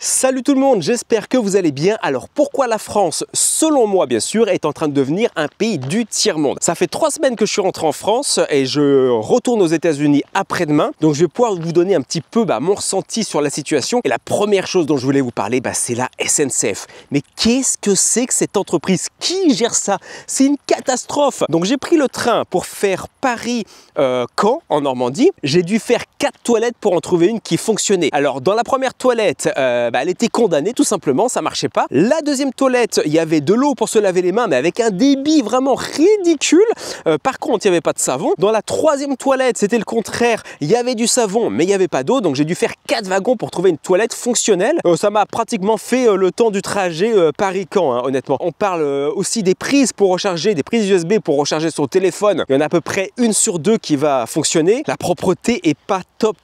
Salut tout le monde, j'espère que vous allez bien. Alors pourquoi la France, selon moi bien sûr, est en train de devenir un pays du tiers-monde? Ça fait 3 semaines que je suis rentré en France et je retourne aux États-Unis après-demain. Donc je vais pouvoir vous donner un petit peu mon ressenti sur la situation. Et la première chose dont je voulais vous parler, c'est la SNCF. Mais qu'est-ce que c'est que cette entreprise? Qui gère ça? C'est une catastrophe. Donc j'ai pris le train pour faire Paris-Caen en Normandie. J'ai dû faire 4 toilettes pour en trouver une qui fonctionnait. Alors dans la première toilette, elle était condamnée tout simplement, ça marchait pas. La deuxième toilette, il y avait de l'eau pour se laver les mains, mais avec un débit vraiment ridicule. Par contre, il n'y avait pas de savon. Dans la troisième toilette, c'était le contraire. Il y avait du savon, mais il n'y avait pas d'eau. Donc j'ai dû faire 4 wagons pour trouver une toilette fonctionnelle. Ça m'a pratiquement fait le temps du trajet Paris-Caen, honnêtement. On parle aussi des prises pour recharger, des prises USB pour recharger son téléphone. Il y en a à peu près 1 sur 2 qui va fonctionner. La propreté est pas top.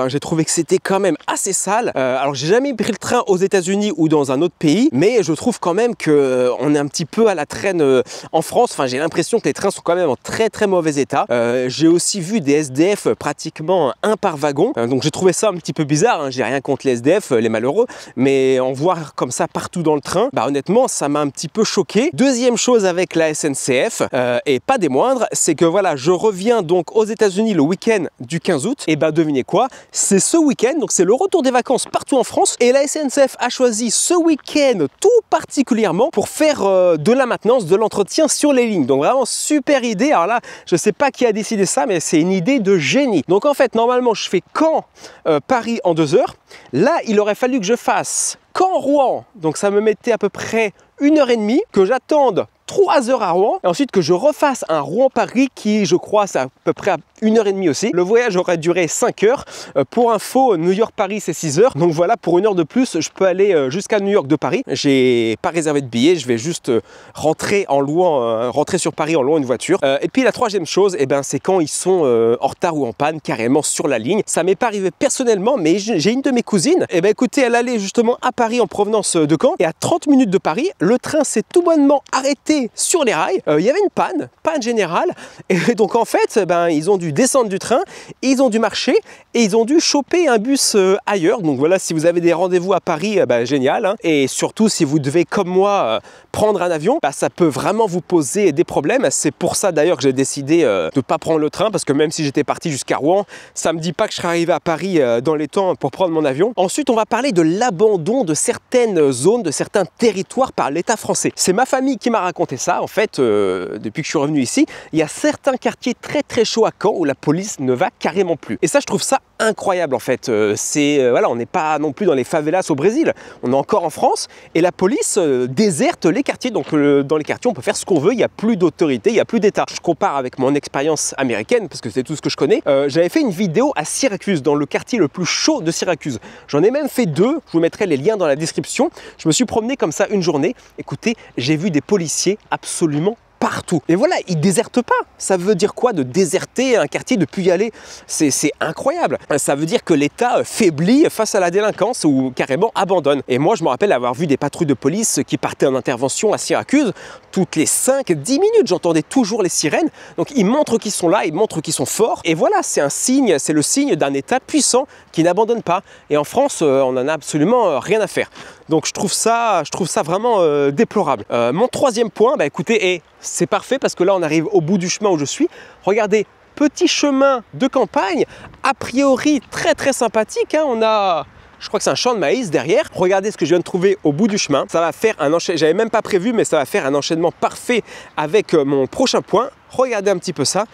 J'ai trouvé que c'était quand même assez sale. Alors j'ai jamais pris le train aux États-Unis ou dans un autre pays, mais je trouve quand même que on est un petit peu à la traîne en France. Enfin, j'ai l'impression que les trains sont quand même en très mauvais état. J'ai aussi vu des SDF pratiquement un par wagon, donc j'ai trouvé ça un petit peu bizarre. J'ai rien contre les SDF, les malheureux, mais en voir comme ça partout dans le train, honnêtement, ça m'a un petit peu choqué. Deuxième chose avec la SNCF, et pas des moindres, c'est que voilà, je reviens donc aux États-Unis le week-end du 15 août, et devinez quoi, c'est ce week-end, donc c'est le retour des vacances partout en France, et la SNCF a choisi ce week-end tout particulièrement pour faire de la maintenance, de l'entretien sur les lignes. Donc vraiment super idée. Alors là, je sais pas qui a décidé ça, mais c'est une idée de génie. Donc en fait, normalement, je fais Caen-Paris en 2 heures. Là, il aurait fallu que je fasse Caen-Rouen, donc ça me mettait à peu près 1h30, que j'attende 3 heures à Rouen, et ensuite que je refasse un Rouen-Paris qui, je crois, c'est à peu près à 1h30 aussi. Le voyage aurait duré 5 heures. Pour info, New York-Paris, c'est 6 heures. Donc voilà, pour 1 heure de plus, je peux aller jusqu'à New York de Paris. J'ai pas réservé de billet, je vais juste rentrer sur Paris en louant une voiture. Et puis la troisième chose, c'est quand ils sont en retard ou en panne, carrément sur la ligne. Ça m'est pas arrivé personnellement, mais j'ai une de mes cousines. Écoutez, elle allait justement à Paris en provenance de Caen, et à 30 minutes de Paris, le train s'est tout bonnement arrêté sur les rails. Il y avait une panne générale, et donc en fait ils ont dû descendre du train, et ils ont dû marcher, et ils ont dû choper un bus ailleurs. Donc voilà, si vous avez des rendez-vous à Paris, génial, et surtout si vous devez comme moi prendre un avion, ça peut vraiment vous poser des problèmes. C'est pour ça d'ailleurs que j'ai décidé de ne pas prendre le train, parce que même si j'étais parti jusqu'à Rouen, ça me dit pas que je serais arrivé à Paris dans les temps pour prendre mon avion. Ensuite, on va parler de l'abandon de certaines zones, de certains territoires par l'État français. C'est ma famille qui m'a raconté ça. En fait, depuis que je suis revenu ici, il y a certains quartiers très chauds à Caen où la police ne va carrément plus. Et ça, je trouve ça incroyable en fait. Voilà, on n'est pas non plus dans les favelas au Brésil, on est encore en France, et la police déserte les quartiers. Donc dans les quartiers, on peut faire ce qu'on veut, il n'y a plus d'autorité, il n'y a plus d'État. Je compare avec mon expérience américaine, parce que c'est tout ce que je connais. J'avais fait une vidéo à Syracuse, dans le quartier le plus chaud de Syracuse. J'en ai même fait 2, je vous mettrai les liens dans la description. Je me suis promené comme ça une journée. Écoutez, j'ai vu des policiers absolument partout. Et voilà, ils désertent pas. Ça veut dire quoi de déserter un quartier, de plus y aller? C'est incroyable. Ça veut dire que l'État faiblit face à la délinquance ou carrément abandonne. Et moi, je me rappelle avoir vu des patrouilles de police qui partaient en intervention à Syracuse. Toutes les 5-10 minutes, j'entendais toujours les sirènes. Donc ils montrent qu'ils sont là, ils montrent qu'ils sont forts. Et voilà, c'est un signe, c'est le signe d'un État puissant qui n'abandonne pas. Et en France, on n'en a absolument rien à faire. Donc je trouve ça vraiment déplorable. Mon troisième point, écoutez, c'est parfait parce que là on arrive au bout du chemin où je suis. Regardez, petit chemin de campagne, a priori très sympathique. On a, je crois que c'est un champ de maïs derrière. Regardez ce que je viens de trouver au bout du chemin. Ça va faire un enchaînement, j'avais même pas prévu, mais ça va faire un enchaînement parfait avec mon prochain point. Regardez un petit peu ça.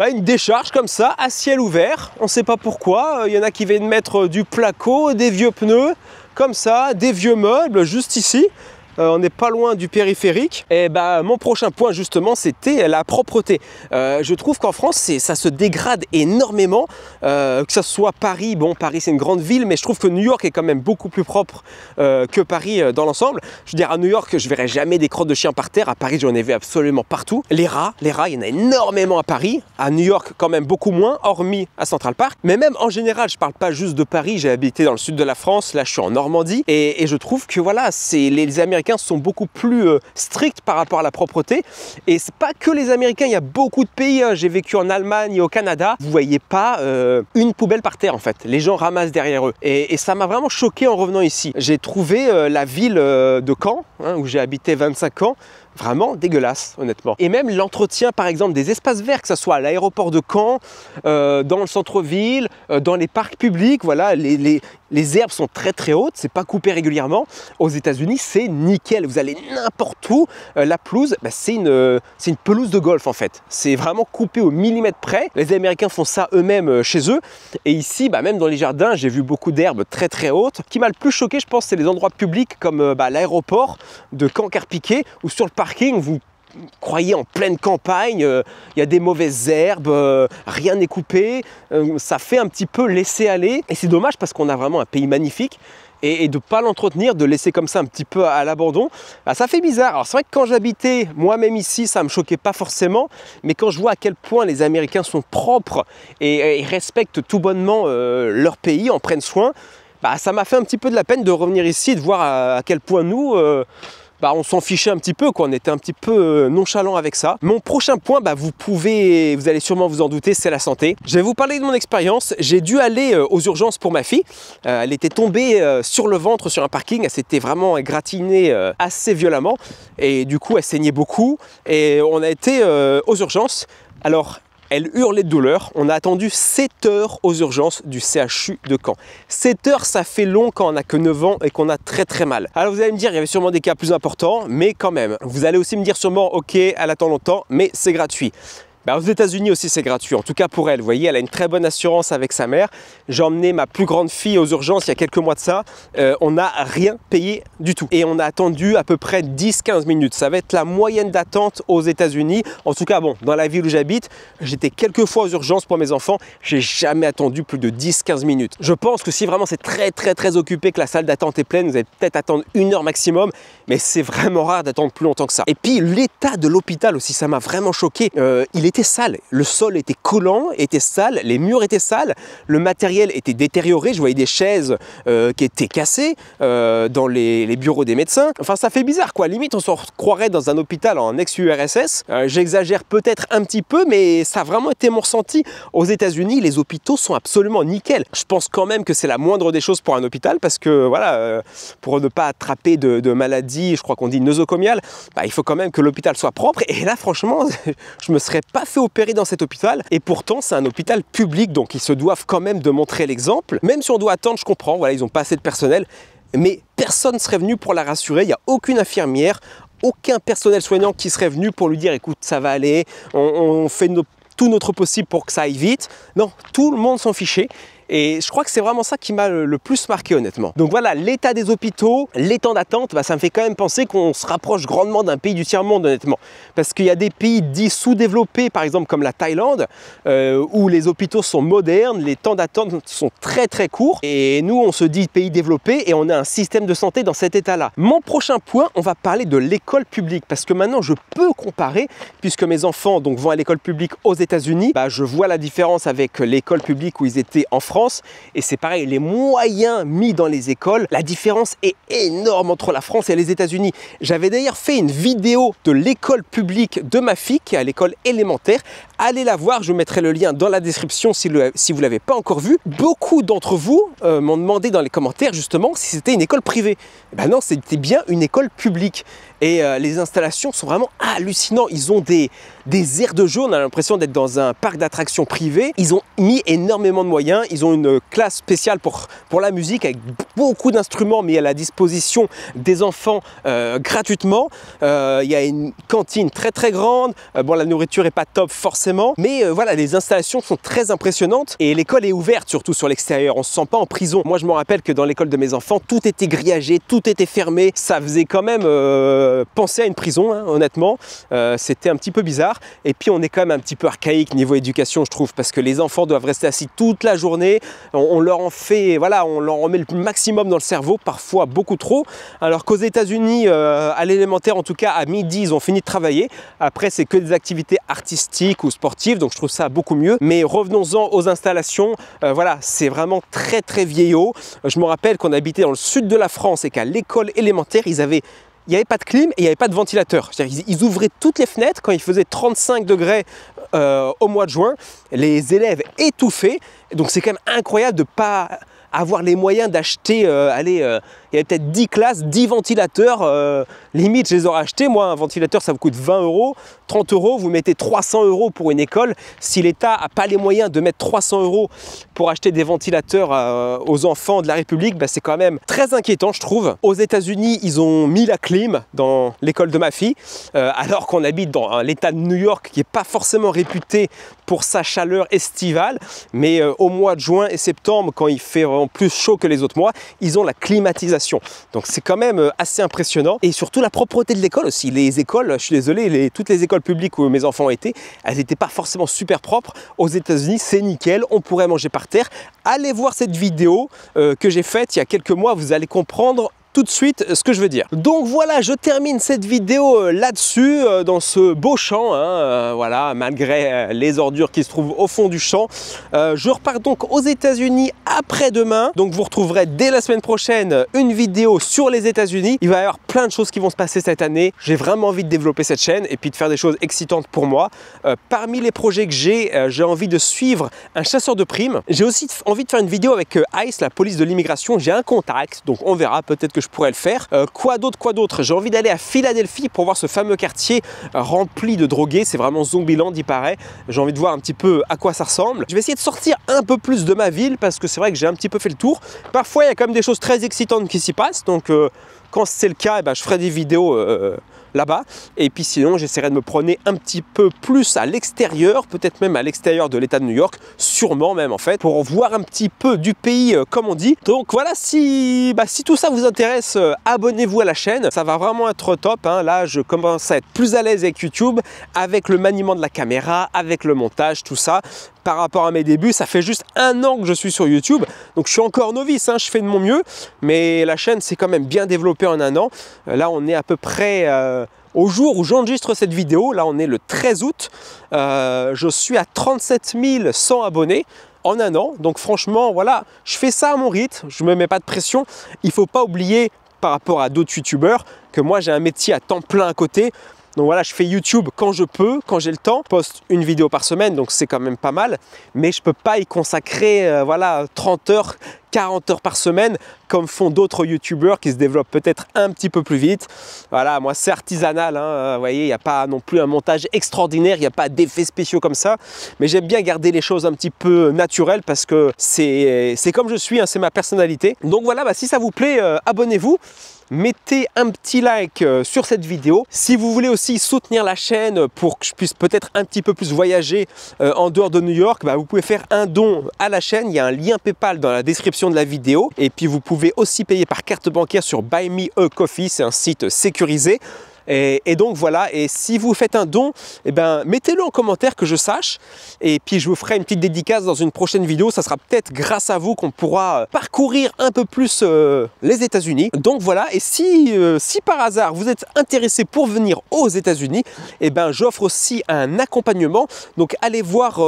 Une décharge comme ça, à ciel ouvert, on ne sait pas pourquoi. Il y en a qui viennent mettre du placo, des vieux pneus, comme ça, des vieux meubles juste ici. On n'est pas loin du périphérique. Et mon prochain point justement, c'était la propreté. Je trouve qu'en France, ça se dégrade énormément, que ce soit Paris. Bon, Paris c'est une grande ville, mais je trouve que New York est quand même beaucoup plus propre que Paris dans l'ensemble. Je veux dire, à New York, je verrai jamais des crottes de chiens par terre. À Paris, j'en ai vu absolument partout. Les rats, il y en a énormément à Paris. À New York, quand même beaucoup moins, hormis à Central Park. Mais même en général, je parle pas juste de Paris. J'ai habité dans le sud de la France. Là, je suis en Normandie, et je trouve que voilà, c'est les Américains Américains sont beaucoup plus stricts par rapport à la propreté. Et c'est pas que les Américains, il y a beaucoup de pays, hein. J'ai vécu en Allemagne et au Canada, vous voyez pas une poubelle par terre en fait. Les gens ramassent derrière eux. Et ça m'a vraiment choqué en revenant ici. J'ai trouvé la ville de Caen, hein, où j'ai habité 25 ans, vraiment dégueulasse honnêtement. Et même l'entretien par exemple des espaces verts, que ce soit à l'aéroport de Caen, dans le centre-ville, dans les parcs publics, voilà, les herbes sont très hautes, c'est pas coupé régulièrement. Aux États-Unis c'est nickel, vous allez n'importe où, la pelouse, bah, c'est une pelouse de golf en fait. C'est vraiment coupé au millimètre près. Les Américains font ça eux-mêmes chez eux. Et ici, bah, même dans les jardins, j'ai vu beaucoup d'herbes très hautes. Ce qui m'a le plus choqué, je pense, c'est les endroits publics comme l'aéroport de Caen-Carpiquet, ou sur le parking, vous croyez en pleine campagne, il y a des mauvaises herbes, rien n'est coupé, ça fait un petit peu laisser aller. Et c'est dommage parce qu'on a vraiment un pays magnifique. Et de ne pas l'entretenir, de laisser comme ça un petit peu à l'abandon, bah, ça fait bizarre. Alors c'est vrai que quand j'habitais moi-même ici, ça ne me choquait pas forcément, mais quand je vois à quel point les Américains sont propres et respectent tout bonnement leur pays, en prennent soin, bah, ça m'a fait un petit peu de la peine de revenir ici et de voir à quel point nous... bah, on s'en fichait un petit peu, quoi. On était un petit peu nonchalant avec ça. Mon prochain point, bah, vous allez sûrement vous en douter, c'est la santé. Je vais vous parler de mon expérience. J'ai dû aller aux urgences pour ma fille. Elle était tombée sur le ventre sur un parking. Elle s'était vraiment égratignée assez violemment. Et du coup, elle saignait beaucoup. Et on a été aux urgences. Alors, elle hurlait de douleur. On a attendu 7 heures aux urgences du CHU de Caen. 7 heures, ça fait long quand on n'a que 9 ans et qu'on a très mal. Alors vous allez me dire, il y avait sûrement des cas plus importants, mais quand même. Vous allez aussi me dire sûrement, ok, elle attend longtemps, mais c'est gratuit. Bah, aux États-Unis aussi c'est gratuit, en tout cas pour elle. Vous voyez, elle a une très bonne assurance avec sa mère. J'ai emmené ma plus grande fille aux urgences il y a quelques mois de ça. On n'a rien payé du tout. Et on a attendu à peu près 10-15 minutes. Ça va être la moyenne d'attente aux États-Unis. En tout cas, bon, dans la ville où j'habite, j'étais quelques fois aux urgences pour mes enfants. J'ai jamais attendu plus de 10-15 minutes. Je pense que si vraiment c'est très occupé, que la salle d'attente est pleine, vous allez peut-être attendre 1 heure maximum. Mais c'est vraiment rare d'attendre plus longtemps que ça. Et puis l'état de l'hôpital aussi, ça m'a vraiment choqué. Il était sale, le sol était collant, était sale, les murs étaient sales, le matériel était détérioré, je voyais des chaises qui étaient cassées dans les bureaux des médecins. Enfin ça fait bizarre quoi, limite on se croirait dans un hôpital en ex-URSS. J'exagère peut-être un petit peu, mais ça a vraiment été mon ressenti. Aux États-Unis, les hôpitaux sont absolument nickel. Je pense quand même que c'est la moindre des choses pour un hôpital parce que voilà, pour ne pas attraper de maladies, je crois qu'on dit nosocomiales, bah, il faut quand même que l'hôpital soit propre. Et là franchement, je me serais pas fait opérer dans cet hôpital, et pourtant c'est un hôpital public, donc ils se doivent quand même de montrer l'exemple. Même si on doit attendre, je comprends, voilà, ils n'ont pas assez de personnel, mais personne ne serait venu pour la rassurer. Il n'y a aucune infirmière, aucun personnel soignant qui serait venu pour lui dire écoute, ça va aller, on fait tout notre possible pour que ça aille vite. Non, tout le monde s'en fichait. Et je crois que c'est vraiment ça qui m'a le plus marqué honnêtement. Donc voilà, l'état des hôpitaux, les temps d'attente, bah, ça me fait quand même penser qu'on se rapproche grandement d'un pays du tiers-monde honnêtement. Parce qu'il y a des pays dits sous-développés, par exemple comme la Thaïlande, où les hôpitaux sont modernes, les temps d'attente sont très courts. Et nous, on se dit pays développé et on a un système de santé dans cet état-là. Mon prochain point, on va parler de l'école publique. Parce que maintenant, je peux comparer, puisque mes enfants donc, vont à l'école publique aux États-Unis, bah, je vois la différence avec l'école publique où ils étaient en France. Et c'est pareil, les moyens mis dans les écoles, la différence est énorme entre la France et les États-Unis. J'avais d'ailleurs fait une vidéo de l'école publique de ma fille qui est à l'école élémentaire. Allez la voir, je mettrai le lien dans la description si vous ne l'avez pas encore vu. Beaucoup d'entre vous m'ont demandé dans les commentaires justement si c'était une école privée. Ben non, c'était bien une école publique. Et les installations sont vraiment hallucinantes. Ils ont des aires de jeu, on a l'impression d'être dans un parc d'attractions privé. Ils ont mis énormément de moyens. Ils ont une classe spéciale pour la musique avec beaucoup d'instruments mis à la disposition des enfants gratuitement. Il y a une cantine très grande. Bon, la nourriture n'est pas top forcément, mais voilà, les installations sont très impressionnantes. Et l'école est ouverte, surtout sur l'extérieur. On ne se sent pas en prison. Moi, je me rappelle que dans l'école de mes enfants, tout était grillagé, tout était fermé. Ça faisait quand même... penser à une prison, hein, honnêtement, c'était un petit peu bizarre. Et puis on est quand même un petit peu archaïque niveau éducation, je trouve, parce que les enfants doivent rester assis toute la journée. On leur en fait, voilà, on leur en met le maximum dans le cerveau, parfois beaucoup trop. Alors qu'aux États-Unis, à l'élémentaire, en tout cas à midi, ils ont fini de travailler. Après, c'est que des activités artistiques ou sportives, donc je trouve ça beaucoup mieux. Mais revenons-en aux installations. Voilà, c'est vraiment très vieillot. Je me rappelle qu'on habitait dans le sud de la France et qu'à l'école élémentaire, ils avaient il n'y avait pas de clim et il n'y avait pas de ventilateur. Ils ouvraient toutes les fenêtres quand il faisait 35 degrés au mois de juin. Les élèves étouffaient. Donc c'est quand même incroyable de ne pas avoir les moyens d'acheter, il y avait peut-être 10 classes, 10 ventilateurs, limite je les aurais achetés, moi un ventilateur ça vous coûte 20 €, 30 €, vous mettez 300 € pour une école. Si l'État n'a pas les moyens de mettre 300 € pour acheter des ventilateurs aux enfants de la République, bah, c'est quand même très inquiétant je trouve. Aux États-Unis ils ont mis la clim dans l'école de ma fille, alors qu'on habite dans l'État de New York qui n'est pas forcément réputé pour sa chaleur estivale, mais au mois de juin et septembre quand il fait vraiment plus chaud que les autres mois, ils ont la climatisation. Donc c'est quand même assez impressionnant. Et surtout la propreté de l'école aussi. Les écoles, je suis désolé, toutes les écoles publiques où mes enfants étaient, elles n'étaient pas forcément super propres. Aux États-Unis, c'est nickel, on pourrait manger par terre. Allez voir cette vidéo que j'ai faite il y a quelques mois, vous allez comprendre tout de suite ce que je veux dire. Donc voilà, je termine cette vidéo là-dessus, dans ce beau champ, hein, voilà, malgré les ordures qui se trouvent au fond du champ. Je repars donc aux États-Unis après-demain, donc vous retrouverez dès la semaine prochaine une vidéo sur les États-Unis. Il va y avoir plein de choses qui vont se passer cette année. J'ai vraiment envie de développer cette chaîne et puis de faire des choses excitantes pour moi. Parmi les projets que j'ai envie de suivre un chasseur de primes. J'ai aussi envie de faire une vidéo avec ICE, la police de l'immigration. J'ai un contact, donc on verra, peut-être que je pourrais le faire. Quoi d'autre? J'ai envie d'aller à Philadelphie pour voir ce fameux quartier rempli de drogués. C'est vraiment Zombieland, il paraît. J'ai envie de voir un petit peu à quoi ça ressemble. Je vais essayer de sortir un peu plus de ma ville parce que c'est vrai que j'ai un petit peu fait le tour. Parfois, il y a quand même des choses très excitantes qui s'y passent. Donc, quand c'est le cas, je ferai des vidéos là-bas. Et puis sinon, j'essaierai de me promener un petit peu plus à l'extérieur, peut-être même à l'extérieur de l'État de New York, sûrement même en fait, pour voir un petit peu du pays comme on dit. Donc voilà, si tout ça vous intéresse, abonnez-vous à la chaîne, ça va vraiment être top, hein. Là, je commence à être plus à l'aise avec YouTube, avec le maniement de la caméra, avec le montage, tout ça. Par rapport à mes débuts, ça fait juste 1 an que je suis sur YouTube, donc je suis encore novice, hein, je fais de mon mieux, mais la chaîne s'est quand même bien développée en 1 an. Là, on est à peu près au jour où j'enregistre cette vidéo, là on est le 13 août, je suis à 37 100 abonnés en 1 an, donc franchement, voilà, je fais ça à mon rythme, je ne me mets pas de pression. Il ne faut pas oublier, par rapport à d'autres youtubeurs, que moi j'ai un métier à temps plein à côté. Donc voilà, je fais YouTube quand je peux, quand j'ai le temps. Je poste une vidéo par semaine, donc c'est quand même pas mal. Mais je ne peux pas y consacrer voilà, 30 heures, 40 heures par semaine, comme font d'autres youtubeurs qui se développent peut-être un petit peu plus vite. Voilà, moi c'est artisanal, hein, vous voyez, il n'y a pas non plus un montage extraordinaire, il n'y a pas d'effets spéciaux comme ça. Mais j'aime bien garder les choses un petit peu naturelles parce que c'est comme je suis, hein, c'est ma personnalité. Donc voilà, si ça vous plaît, abonnez-vous. Mettez un petit like sur cette vidéo. Si vous voulez aussi soutenir la chaîne pour que je puisse peut-être un petit peu plus voyager en dehors de New York, vous pouvez faire un don à la chaîne. Il y a un lien PayPal dans la description de la vidéo. Et puis vous pouvez aussi payer par carte bancaire sur Buy Me a Coffee. C'est un site sécurisé. Et donc voilà, et si vous faites un don, mettez-le en commentaire que je sache. Et puis je vous ferai une petite dédicace dans une prochaine vidéo. Ça sera peut-être grâce à vous qu'on pourra parcourir un peu plus les États-Unis. Donc voilà, et si par hasard vous êtes intéressé pour venir aux États-Unis, j'offre aussi un accompagnement. Donc allez voir,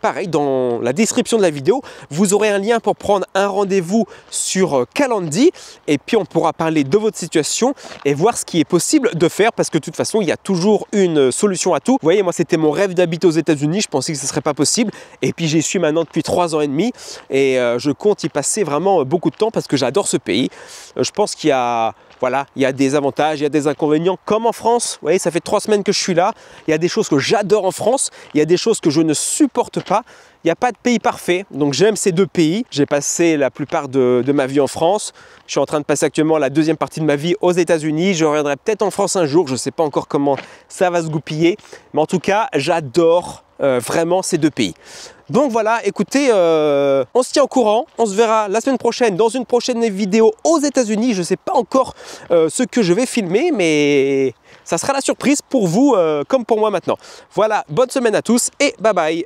pareil, dans la description de la vidéo, vous aurez un lien pour prendre un rendez-vous sur Calendly. Et puis on pourra parler de votre situation et voir ce qui est possible de faire. Parce que de toute façon, il y a toujours une solution à tout. Vous voyez, moi, c'était mon rêve d'habiter aux États-Unis. Je pensais que ce ne serait pas possible. Et puis, j'y suis maintenant depuis 3 ans et demi. Et je compte y passer vraiment beaucoup de temps parce que j'adore ce pays. Je pense qu'il y a... Voilà, il y a des avantages, il y a des inconvénients, comme en France. Vous voyez, ça fait 3 semaines que je suis là. Il y a des choses que j'adore en France. Il y a des choses que je ne supporte pas. Il n'y a pas de pays parfait, donc j'aime ces 2 pays. J'ai passé la plupart de ma vie en France. Je suis en train de passer actuellement la 2e partie de ma vie aux États-Unis. Je reviendrai peut-être en France un jour, je ne sais pas encore comment ça va se goupiller. Mais en tout cas, j'adore vraiment ces 2 pays. Donc voilà, écoutez, on se tient au courant. On se verra la semaine prochaine dans une prochaine vidéo aux États-Unis. Je ne sais pas encore ce que je vais filmer, mais ça sera la surprise pour vous comme pour moi maintenant. Voilà, bonne semaine à tous et bye bye.